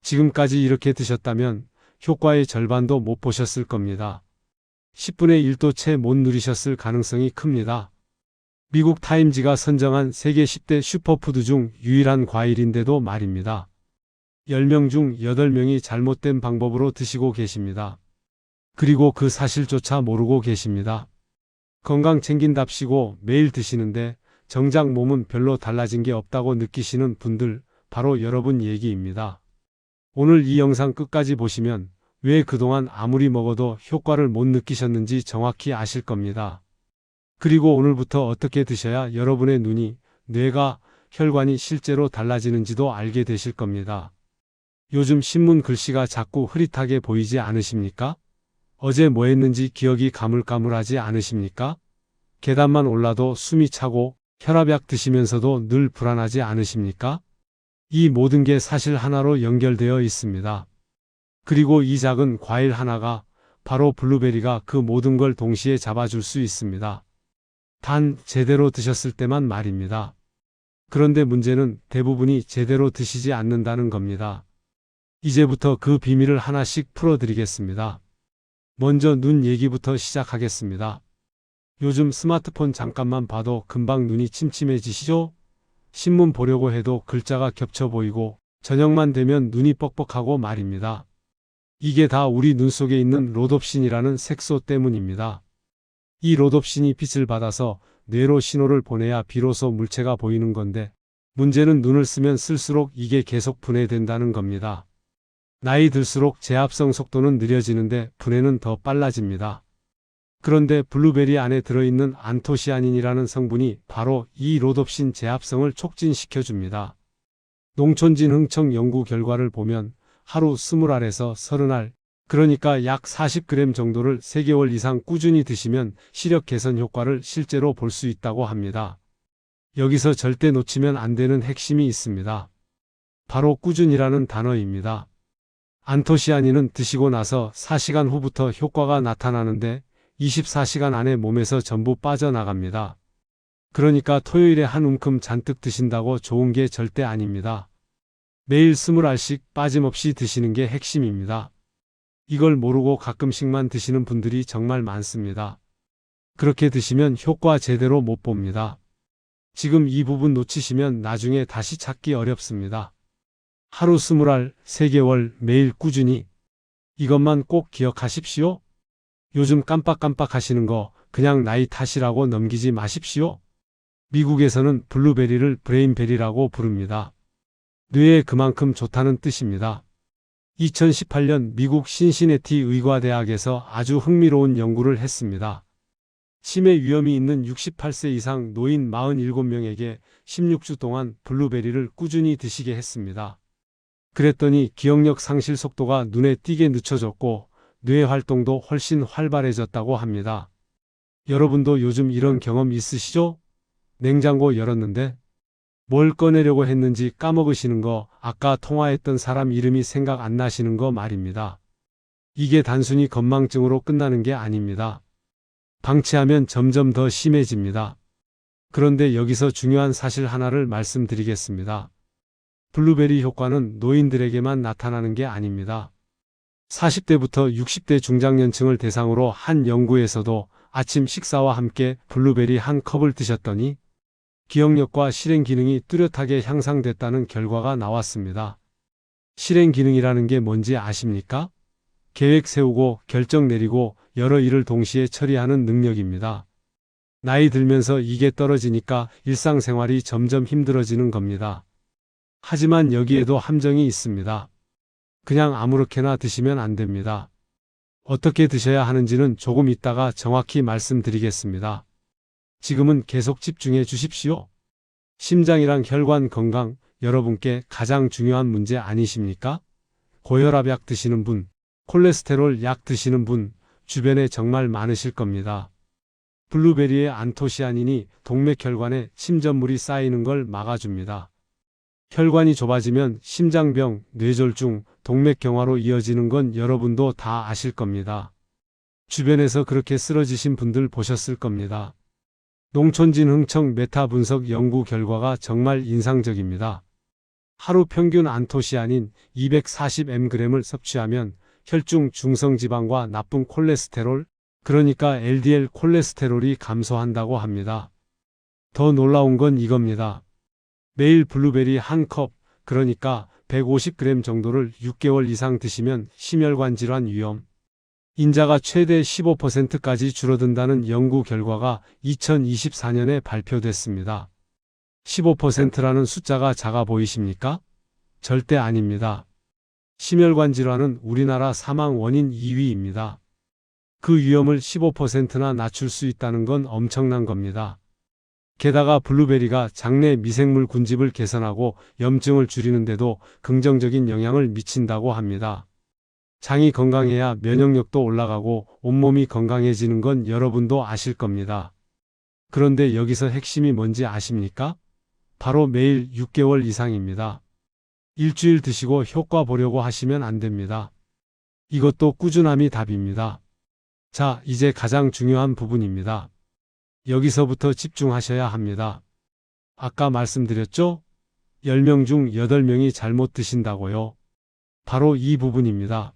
지금까지 이렇게 드셨다면 효과의 절반도 못 보셨을 겁니다. 10분의 1도 채 못 누리셨을 가능성이 큽니다. 미국 타임지가 선정한 세계 10대 슈퍼푸드 중 유일한 과일인데도 말입니다. 10명 중 8명이 잘못된 방법으로 드시고 계십니다. 그리고 그 사실조차 모르고 계십니다. 건강 챙긴답시고 매일 드시는데 정작 몸은 별로 달라진 게 없다고 느끼시는 분들, 바로 여러분 얘기입니다. 오늘 이 영상 끝까지 보시면 왜 그동안 아무리 먹어도 효과를 못 느끼셨는지 정확히 아실 겁니다. 그리고 오늘부터 어떻게 드셔야 여러분의 눈이, 뇌가, 혈관이 실제로 달라지는지도 알게 되실 겁니다. 요즘 신문 글씨가 자꾸 흐릿하게 보이지 않으십니까? 어제 뭐 했는지 기억이 가물가물하지 않으십니까? 계단만 올라도 숨이 차고 혈압약 드시면서도 늘 불안하지 않으십니까? 이 모든 게 사실 하나로 연결되어 있습니다. 그리고 이 작은 과일 하나가, 바로 블루베리가 그 모든 걸 동시에 잡아줄 수 있습니다. 단 제대로 드셨을 때만 말입니다. 그런데 문제는 대부분이 제대로 드시지 않는다는 겁니다. 이제부터 그 비밀을 하나씩 풀어드리겠습니다. 먼저 눈 얘기부터 시작하겠습니다. 요즘 스마트폰 잠깐만 봐도 금방 눈이 침침해지시죠? 신문 보려고 해도 글자가 겹쳐 보이고 저녁만 되면 눈이 뻑뻑하고 말입니다. 이게 다 우리 눈 속에 있는 로놉신이라는 색소 때문입니다. 이 로놉신이 빛을 받아서 뇌로 신호를 보내야 비로소 물체가 보이는 건데, 문제는 눈을 쓰면 쓸수록 이게 계속 분해된다는 겁니다. 나이 들수록 재합성 속도는 느려지는데 분해는 더 빨라집니다. 그런데 블루베리 안에 들어있는 안토시아닌이라는 성분이 바로 이 로놉신 재합성을 촉진시켜줍니다. 농촌진흥청 연구 결과를 보면 하루 20알에서 30알, 그러니까 약 40g 정도를 3개월 이상 꾸준히 드시면 시력 개선 효과를 실제로 볼 수 있다고 합니다. 여기서 절대 놓치면 안 되는 핵심이 있습니다. 바로 꾸준이라는 단어입니다. 안토시아닌은 드시고 나서 4시간 후부터 효과가 나타나는데 24시간 안에 몸에서 전부 빠져나갑니다. 그러니까 토요일에 한 움큼 잔뜩 드신다고 좋은 게 절대 아닙니다. 매일 20알씩 빠짐없이 드시는 게 핵심입니다. 이걸 모르고 가끔씩만 드시는 분들이 정말 많습니다. 그렇게 드시면 효과 제대로 못 봅니다. 지금 이 부분 놓치시면 나중에 다시 찾기 어렵습니다. 하루 20알, 3개월, 매일 꾸준히. 이것만 꼭 기억하십시오. 요즘 깜빡깜빡 하시는 거 그냥 나이 탓이라고 넘기지 마십시오. 미국에서는 블루베리를 브레인베리라고 부릅니다. 뇌에 그만큼 좋다는 뜻입니다. 2018년 미국 신시내티 의과대학에서 아주 흥미로운 연구를 했습니다. 치매 위험이 있는 68세 이상 노인 47명에게 16주 동안 블루베리를 꾸준히 드시게 했습니다. 그랬더니 기억력 상실 속도가 눈에 띄게 늦춰졌고 뇌 활동도 훨씬 활발해졌다고 합니다. 여러분도 요즘 이런 경험 있으시죠? 냉장고 열었는데 뭘 꺼내려고 했는지 까먹으시는 거, 아까 통화했던 사람 이름이 생각 안 나시는 거 말입니다. 이게 단순히 건망증으로 끝나는 게 아닙니다. 방치하면 점점 더 심해집니다. 그런데 여기서 중요한 사실 하나를 말씀드리겠습니다. 블루베리 효과는 노인들에게만 나타나는 게 아닙니다. 40대부터 60대 중장년층을 대상으로 한 연구에서도 아침 식사와 함께 블루베리 한 컵을 드셨더니 기억력과 실행 기능이 뚜렷하게 향상됐다는 결과가 나왔습니다. 실행 기능이라는 게 뭔지 아십니까? 계획 세우고 결정 내리고 여러 일을 동시에 처리하는 능력입니다. 나이 들면서 이게 떨어지니까 일상생활이 점점 힘들어지는 겁니다. 하지만 여기에도 함정이 있습니다. 그냥 아무렇게나 드시면 안 됩니다. 어떻게 드셔야 하는지는 조금 이따가 정확히 말씀드리겠습니다. 지금은 계속 집중해 주십시오. 심장이랑 혈관 건강, 여러분께 가장 중요한 문제 아니십니까? 고혈압약 드시는 분, 콜레스테롤 약 드시는 분, 주변에 정말 많으실 겁니다. 블루베리의 안토시아닌이 동맥혈관에 침전물이 쌓이는 걸 막아줍니다. 혈관이 좁아지면 심장병, 뇌졸중, 동맥경화로 이어지는 건 여러분도 다 아실 겁니다. 주변에서 그렇게 쓰러지신 분들 보셨을 겁니다. 농촌진흥청 메타 분석 연구 결과가 정말 인상적입니다. 하루 평균 안토시아닌 240mg을 섭취하면 혈중 중성지방과 나쁜 콜레스테롤, 그러니까 LDL 콜레스테롤이 감소한다고 합니다. 더 놀라운 건 이겁니다. 매일 블루베리 한 컵, 그러니까 150g 정도를 6개월 이상 드시면 심혈관 질환 위험, 인자가 최대 15%까지 줄어든다는 연구 결과가 2024년에 발표됐습니다. 15%라는 숫자가 작아 보이십니까? 절대 아닙니다. 심혈관 질환은 우리나라 사망 원인 2위입니다. 그 위험을 15%나 낮출 수 있다는 건 엄청난 겁니다. 게다가 블루베리가 장내 미생물 군집을 개선하고 염증을 줄이는데도 긍정적인 영향을 미친다고 합니다. 장이 건강해야 면역력도 올라가고 온몸이 건강해지는 건 여러분도 아실 겁니다. 그런데 여기서 핵심이 뭔지 아십니까? 바로 매일 6개월 이상입니다. 일주일 드시고 효과 보려고 하시면 안 됩니다. 이것도 꾸준함이 답입니다. 자, 이제 가장 중요한 부분입니다. 여기서부터 집중하셔야 합니다. 아까 말씀드렸죠? 10명 중 8명이 잘못 드신다고요. 바로 이 부분입니다.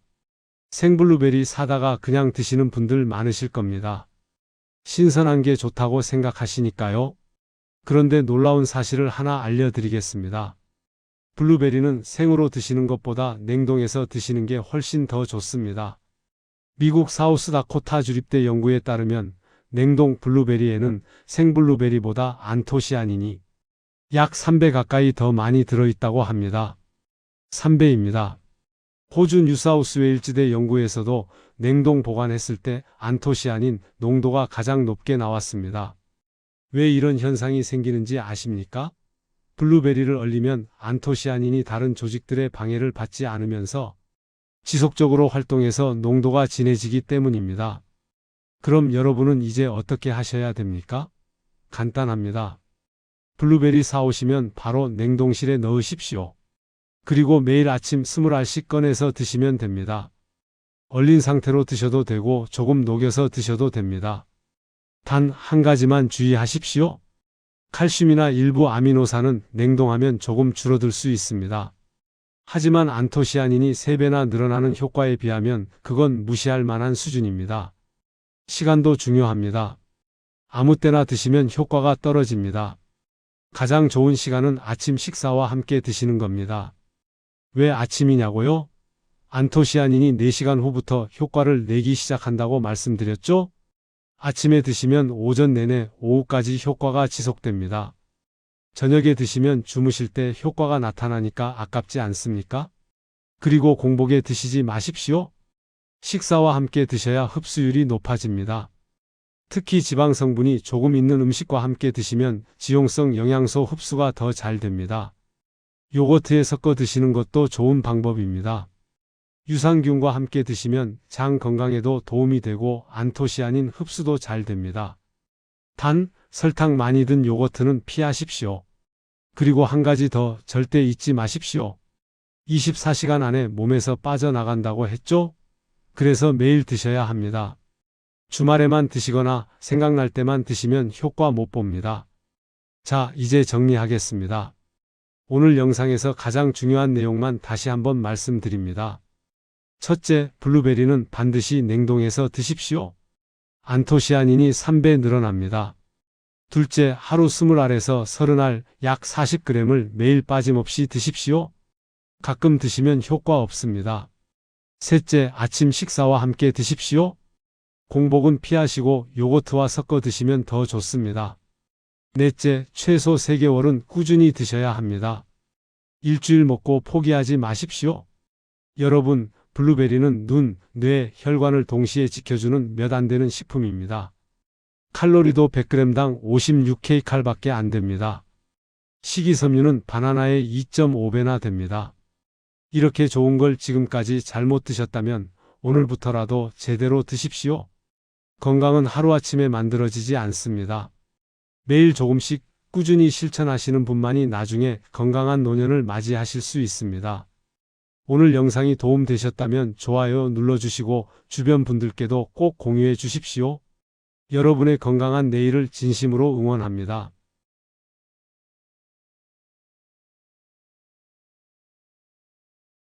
생블루베리 사다가 그냥 드시는 분들 많으실 겁니다. 신선한 게 좋다고 생각하시니까요. 그런데 놀라운 사실을 하나 알려드리겠습니다. 블루베리는 생으로 드시는 것보다 냉동해서 드시는 게 훨씬 더 좋습니다. 미국 사우스다코타 주립대 연구에 따르면 냉동 블루베리에는 생블루베리보다 안토시아닌이 약 3배 가까이 더 많이 들어있다고 합니다. 3배입니다. 호주 뉴사우스웨일즈대 연구에서도 냉동 보관했을 때 안토시아닌 농도가 가장 높게 나왔습니다. 왜 이런 현상이 생기는지 아십니까? 블루베리를 얼리면 안토시아닌이 다른 조직들의 방해를 받지 않으면서 지속적으로 활동해서 농도가 진해지기 때문입니다. 그럼 여러분은 이제 어떻게 하셔야 됩니까? 간단합니다. 블루베리 사오시면 바로 냉동실에 넣으십시오. 그리고 매일 아침 20알씩 꺼내서 드시면 됩니다. 얼린 상태로 드셔도 되고 조금 녹여서 드셔도 됩니다. 단 한 가지만 주의하십시오. 칼슘이나 일부 아미노산은 냉동하면 조금 줄어들 수 있습니다. 하지만 안토시아닌이 3배나 늘어나는 효과에 비하면 그건 무시할 만한 수준입니다. 시간도 중요합니다. 아무 때나 드시면 효과가 떨어집니다. 가장 좋은 시간은 아침 식사와 함께 드시는 겁니다. 왜 아침이냐고요? 안토시아닌이 4시간 후부터 효과를 내기 시작한다고 말씀드렸죠? 아침에 드시면 오전 내내 오후까지 효과가 지속됩니다. 저녁에 드시면 주무실 때 효과가 나타나니까 아깝지 않습니까? 그리고 공복에 드시지 마십시오. 식사와 함께 드셔야 흡수율이 높아집니다. 특히 지방 성분이 조금 있는 음식과 함께 드시면 지용성 영양소 흡수가 더 잘 됩니다. 요거트에 섞어 드시는 것도 좋은 방법입니다. 유산균과 함께 드시면 장 건강에도 도움이 되고 안토시아닌 흡수도 잘 됩니다. 단, 설탕 많이 든 요거트는 피하십시오. 그리고 한 가지 더 절대 잊지 마십시오. 24시간 안에 몸에서 빠져나간다고 했죠? 그래서 매일 드셔야 합니다. 주말에만 드시거나 생각날 때만 드시면 효과 못 봅니다. 자, 이제 정리하겠습니다. 오늘 영상에서 가장 중요한 내용만 다시 한번 말씀드립니다. 첫째, 블루베리는 반드시 냉동해서 드십시오. 안토시아닌이 3배 늘어납니다. 둘째, 하루 20알에서 30알 약 40g을 매일 빠짐없이 드십시오. 가끔 드시면 효과 없습니다. 셋째, 아침 식사와 함께 드십시오. 공복은 피하시고 요거트와 섞어 드시면 더 좋습니다. 넷째, 최소 3개월은 꾸준히 드셔야 합니다. 일주일 먹고 포기하지 마십시오. 여러분, 블루베리는 눈, 뇌, 혈관을 동시에 지켜주는 몇 안 되는 식품입니다. 칼로리도 100g당 56kcal밖에 안 됩니다. 식이섬유는 바나나의 2.5배나 됩니다. 이렇게 좋은 걸 지금까지 잘못 드셨다면 오늘부터라도 제대로 드십시오. 건강은 하루아침에 만들어지지 않습니다. 매일 조금씩 꾸준히 실천하시는 분만이 나중에 건강한 노년을 맞이하실 수 있습니다. 오늘 영상이 도움되셨다면 좋아요 눌러주시고 주변 분들께도 꼭 공유해 주십시오. 여러분의 건강한 내일을 진심으로 응원합니다.